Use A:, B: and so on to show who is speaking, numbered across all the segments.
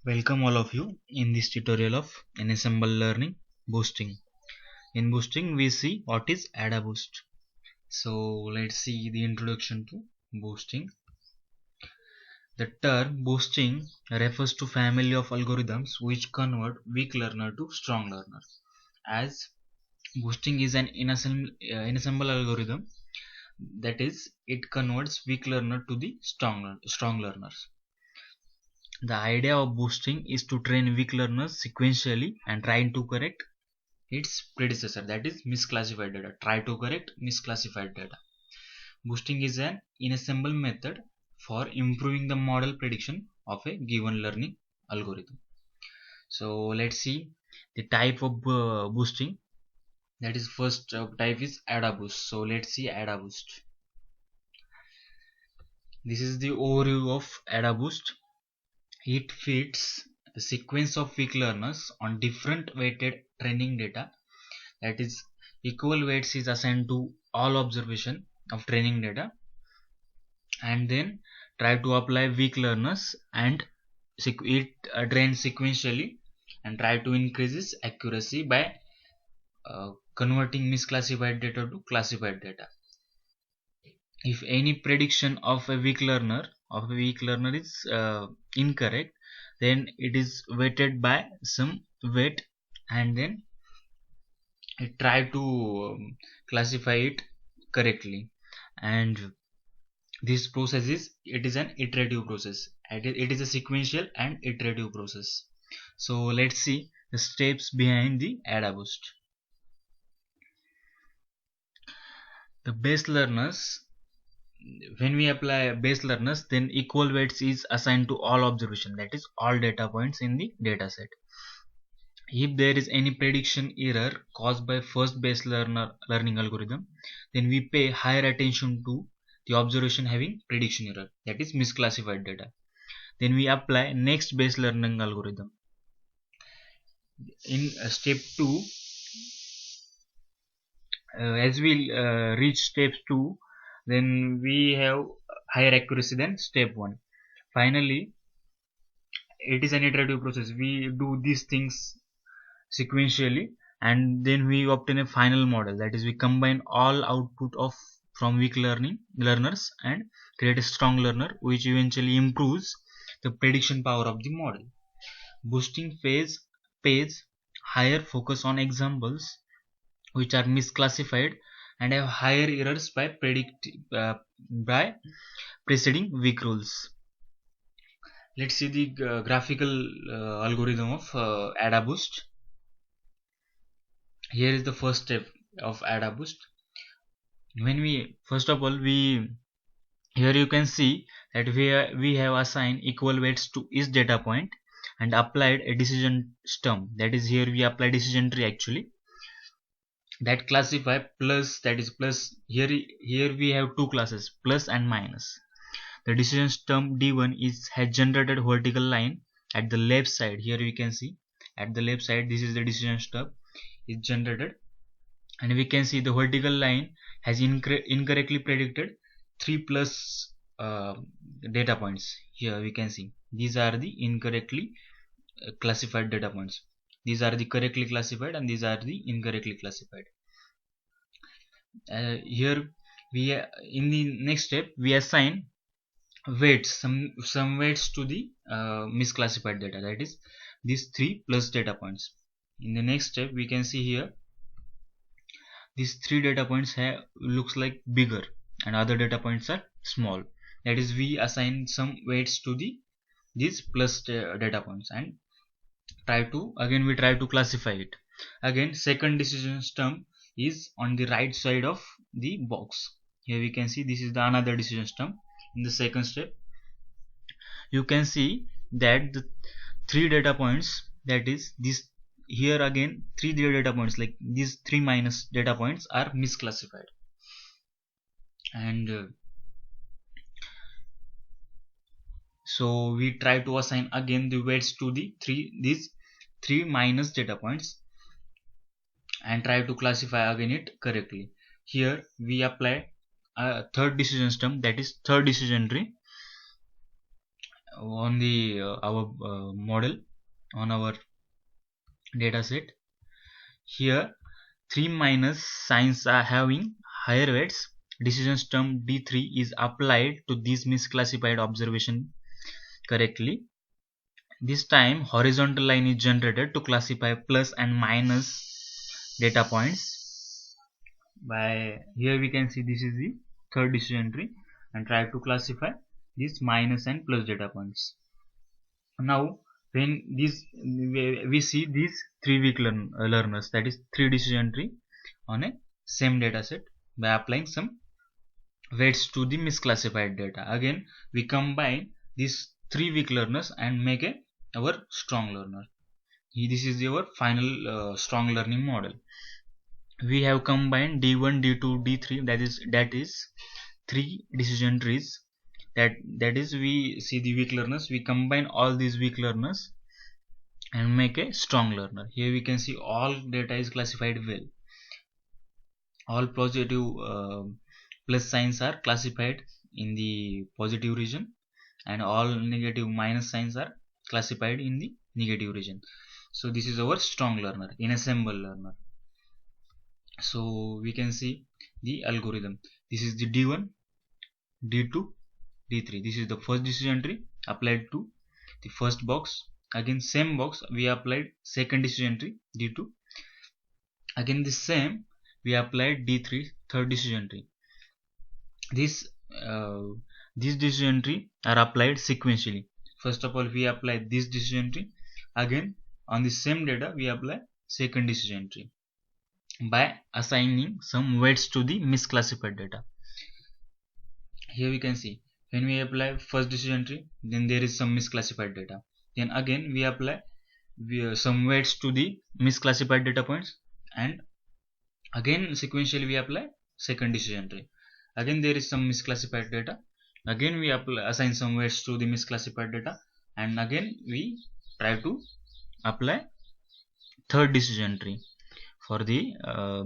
A: Welcome all of you in this tutorial of Ensemble Learning Boosting. In Boosting we see what is AdaBoost. So let's see the introduction to Boosting. The term Boosting refers to family of algorithms which convert weak learner to strong learner. As Boosting is an ensemble algorithm, that is, it converts weak learner to the strong learners. The idea of boosting is to train weak learners sequentially and try to correct its predecessor, that is misclassified data. Try to correct misclassified data. Boosting is an ensemble method for improving the model prediction of a given learning algorithm. So let's see the type of boosting. That is, first type is AdaBoost. So let's see AdaBoost. This is the overview of AdaBoost. It fits a sequence of weak learners on different weighted training data. That is, equal weights is assigned to all observation of training data, and then try to apply weak learners and it trains sequentially and try to increase its accuracy by converting misclassified data to classified data. If any prediction of a weak learner is incorrect, then it is weighted by some weight, and then it try to classify it correctly. And this process is an iterative process. It is a sequential and iterative process. So let's see the steps behind the AdaBoost. The base learners, when we apply base learners, then equal weights is assigned to all observation, that is all data points in the data set. If there is any prediction error caused by first base learning algorithm, then we pay higher attention to the observation having prediction error, that is misclassified data. Then we apply next base learning algorithm. In step 2, as we reach step 2, then we have higher accuracy than step 1. Finally, it is an iterative process. We do these things sequentially, and then we obtain a final model. That is, we combine all output of from weak learners and create a strong learner, which eventually improves the prediction power of the model. Boosting phase pays higher focus on examples which are misclassified and have higher errors by preceding weak rules. Let's see the graphical algorithm of AdaBoost. Here is the first step of AdaBoost. When we first of all, here you can see that we have assigned equal weights to each data point and applied a decision term. That is, here we apply decision tree actually, that classify plus, that is plus. Here we have two classes, plus and minus. The decision term D1 has generated vertical line at the left side. Here we can see at the left side, this is the decision term is generated, and we can see the vertical line has incorrectly predicted 3 plus data points. Here we can see these are the incorrectly classified data points. These are the correctly classified and these are the incorrectly classified. Here we in the next step we assign weights, some weights to the misclassified data, that is these 3 plus data points. In the next step we can see here these 3 data points looks like bigger and other data points are small. That is, we assign some weights to these plus data points and we try to classify it. Again, second decision term is on the right side of the box. Here we can see this is the another decision term. In the second step, you can see that the 3 data points, that is this, here again 3 data points, like these 3 minus data points are misclassified, and so we try to assign again the weights to these 3 minus data points and try to classify again it correctly. Here we apply a third decision term, that is third decision tree. on the our model, on our data set. Here 3 minus signs are having higher weights. Decision term D3 is applied to this misclassified observation correctly. This time horizontal line is generated to classify plus and minus data points. By here we can see this is the third decision tree, and try to classify these minus and plus data points. Now when this we see these 3 weak learners, that is 3 decision tree on a same data set, by applying some weights to the misclassified data. Again we combine these 3 weak learners and make our strong learner. This is our final strong learning model. We have combined D1, D2, D3, that is 3 decision trees. That is, we see the weak learners, we combine all these weak learners and make a strong learner. Here we can see all data is classified well. All positive plus signs are classified in the positive region, and all negative minus signs are classified in the negative region. So this is our strong learner, ensemble learner. So we can see the algorithm. This is the D1, D2, D3. This is the first decision tree applied to the first box. Again same box we applied second decision tree D2. Again the same we applied D3 third decision tree. This decision tree are applied sequentially. First of all we apply this decision tree. Again on the same data we apply second decision tree by assigning some weights to the misclassified data. Here we can see when we apply first decision tree, then there is some misclassified data. Then again we apply some weights to the misclassified data points, and again sequentially we apply second decision tree. Again there is some misclassified data. Again we assign some weights to the misclassified data, and again we try to apply third decision tree for the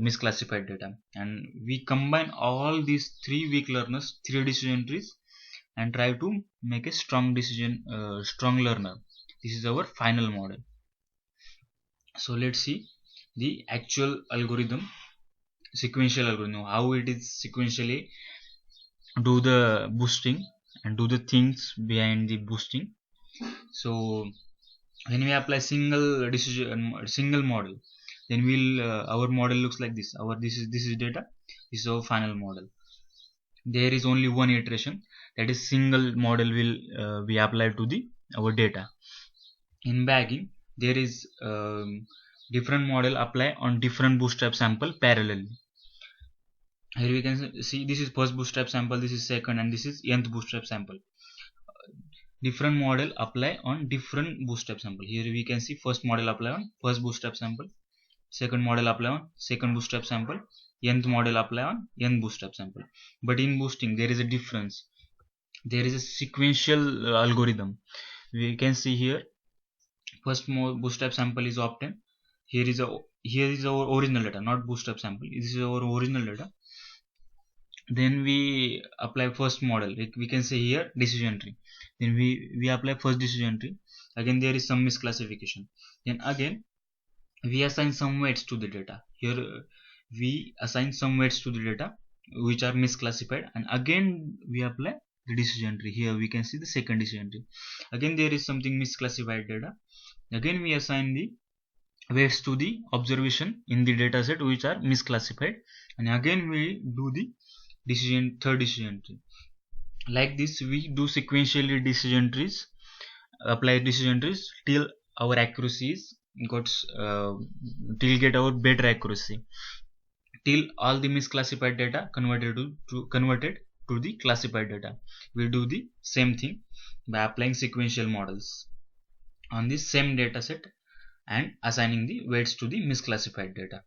A: misclassified data, and we combine all these 3 weak learners, 3 decision trees, and try to make a strong learner. This is our final model. So let's see the actual algorithm, sequential algorithm, how it is sequentially do the boosting and do the things behind the boosting. So when we apply single model, then our model looks like this. This is data, this is our final model. There is only one iteration, that is single model will be applied to our data. In bagging there is different model apply on different bootstrap sample parallelly. Here we can see this is first bootstrap sample, this is second, and this is nth bootstrap sample. Different model apply on different bootstrap sample. Here we can see first model apply on first bootstrap sample, second model apply on second bootstrap sample, nth model apply on nth bootstrap sample. But in boosting there is a difference. There is a sequential algorithm. We can see here first bootstrap sample is obtained. Here is our original data, not bootstrap sample. This is our original data. Then we apply first model. We can say here decision tree. Then we apply first decision tree. Again there is some misclassification. Then again we assign some weights to the data. Here we assign some weights to the data which are misclassified, and again we apply the decision tree. Here we can see the second decision tree. Again there is something misclassified data. Again we assign the weights to the observation in the data set which are misclassified, and again we do the third decision tree. Like this we do sequentially decision trees, apply decision trees till our accuracy is till get our better accuracy, till all the misclassified data converted to the classified data. We do the same thing by applying sequential models on the same data set and assigning the weights to the misclassified data.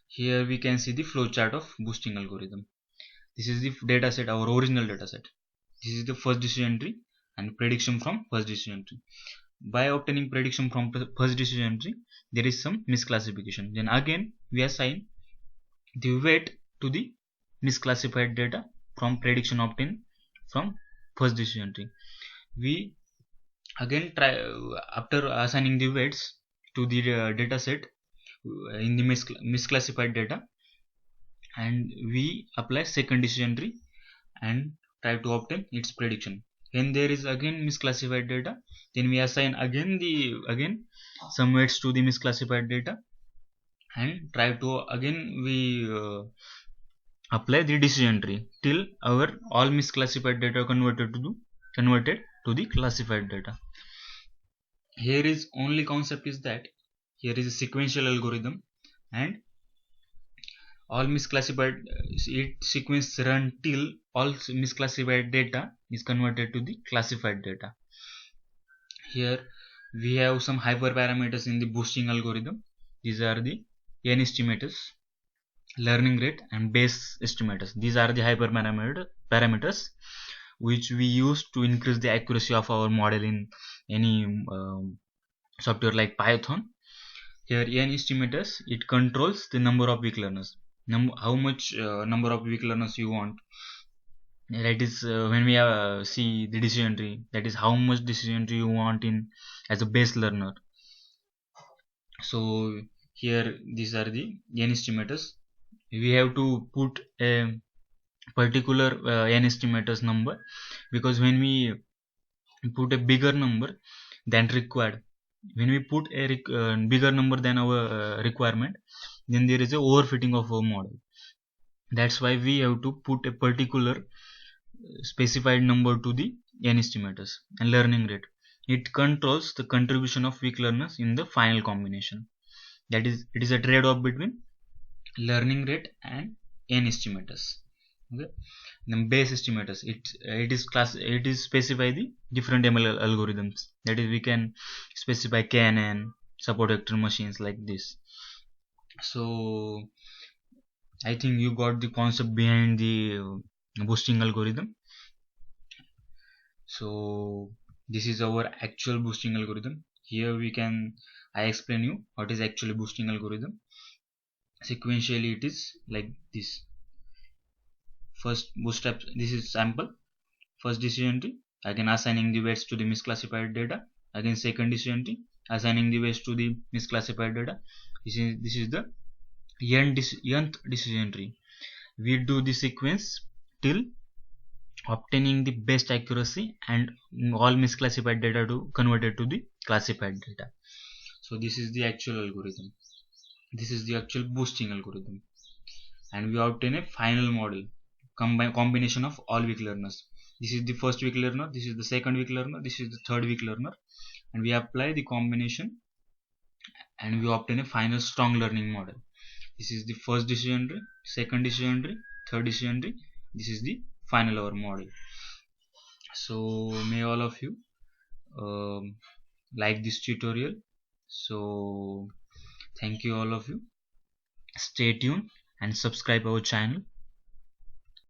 A: Here we can see the flowchart of boosting algorithm. This is the data set, our original data set. This is the first decision tree and prediction from first decision tree. By obtaining prediction from first decision tree, there is some misclassification. Then again we assign the weight to the misclassified data from prediction obtained from first decision tree. We again try after assigning the weights to the data set in the misclassified data, and we apply second decision tree and try to obtain its prediction. When there is again misclassified data, then we assign again some weights to the misclassified data and try to again we apply the decision tree till our all misclassified data converted to the classified data. Here is only concept is that here is a sequential algorithm, and all misclassified sequence run till all misclassified data is converted to the classified data. Here we have some hyperparameters in the boosting algorithm. These are the n estimators, learning rate, and base estimators. These are the hyperparameters which we use to increase the accuracy of our model in any software like Python. Here n estimators, it controls the number of weak learners, how much number of weak learners you want. That is when we see the decision tree, that is how much decision tree you want in as a base learner. So here these are the n estimators. We have to put a particular n estimators number, because when we put a bigger number than required, when we put a bigger number than our requirement, then there is a overfitting of our model. That's why we have to put a particular specified number to the n estimators. And learning rate, it controls the contribution of weak learners in the final combination. That is, it is a trade-off between learning rate and n estimators. Okay. Then base estimators, it is specify the different ML algorithms. That is, we can specify KNN, support vector machines like this. So I think you got the concept behind the boosting algorithm. So this is our actual boosting algorithm. Here I explain you what is actually boosting algorithm. Sequentially it is like this. First bootstrap, this is sample. First decision tree, again assigning the weights to the misclassified data. Again second decision tree, assigning the weights to the misclassified data. This is the nth decision tree. We do the sequence till obtaining the best accuracy and all misclassified data to converted to the classified data. So this is the actual algorithm. This is the actual boosting algorithm, and we obtain a final model combination of all weak learners. This is the first weak learner, this is the second weak learner, this is the third weak learner, and we apply the combination and we obtain a final strong learning model. This is the first decision tree, second decision tree, third decision tree. This is the final our model. So may all of you like this tutorial. So thank you all of you. Stay tuned and subscribe our channel.